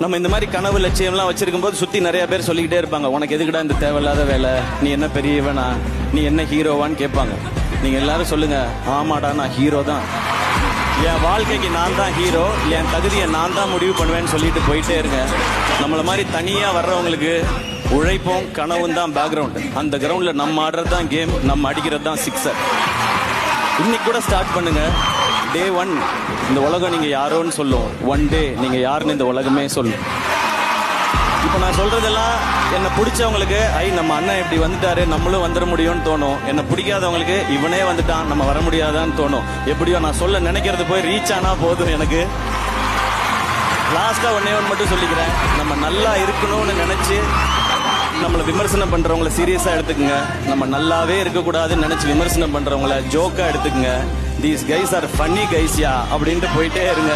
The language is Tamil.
நம்ம இந்த மாதிரி கனவு லட்சியம்லாம் வச்சிருக்கும் போது சுத்தி நிறைய பேர் சொல்லிக்கிட்டே இருப்பாங்க, உனக்கு எதுக்குடா இந்த தேவையில்லாத வேலை, நீ என்ன பெரியவனா, நீ என்ன ஹீரோவான்னு கேட்பாங்க. நீங்க எல்லாரும் சொல்லுங்க, ஆமாடா நான் ஹீரோ தான், என் வாழ்க்கைக்கு நான் தான் ஹீரோ, என் தகுதியை நான் தான் முடிவு பண்ணுவேன்னு சொல்லிட்டு போயிட்டே இருங்க. நம்மள மாதிரி தனியா வர்றவங்களுக்கு உழைப்பும் கனவும் தான் பேக்ரவுண்ட். அந்த கிரவுண்ட்ல நம்ம ஆடுறது தான் கேம், நம்ம அடிக்கிறது தான் சிக்ஸர். இன்னைக்கு கூட ஸ்டார்ட் பண்ணுங்க. டே 1 இந்த உலகம் நீங்க யாரோன்னு சொல்லும், ஒன் டே நீங்க யாருன்னு இந்த உலகமே சொல்லும். இப்போ நான் சொல்றதெல்லாம் என்ன பிடிச்சவங்களுக்கு நம்ம அண்ணன் இப்படி வந்துட்டாரு நம்மளும் வந்துட முடியும்னு தோணும். என்ன பிடிக்காதவங்களுக்கு இவனே வந்துட்டான் நம்ம வர முடியாதான்னு தோணும். எப்படியோ நான் சொல்ல நினைக்கிறது போய் ரீச் ஆனா போதும் எனக்கு. லாஸ்டா ஒன்னே ஒன்று மட்டும் சொல்லிக்கிறேன், நம்ம நல்லா இருக்கணும்னு நினைச்சு நம்மளை விமர்சனம் பண்றவங்களை சீரியஸா எடுத்துக்கங்க. நம்ம நல்லாவே இருக்கக்கூடாதுன்னு நினைச்சு விமர்சனம் பண்றவங்களை ஜோக்கா எடுத்துக்கங்க. தீஸ் கைஸ் ஆர் ஃபன்னி கைஸ்யா அப்படின்ட்டு போயிட்டே இருங்க.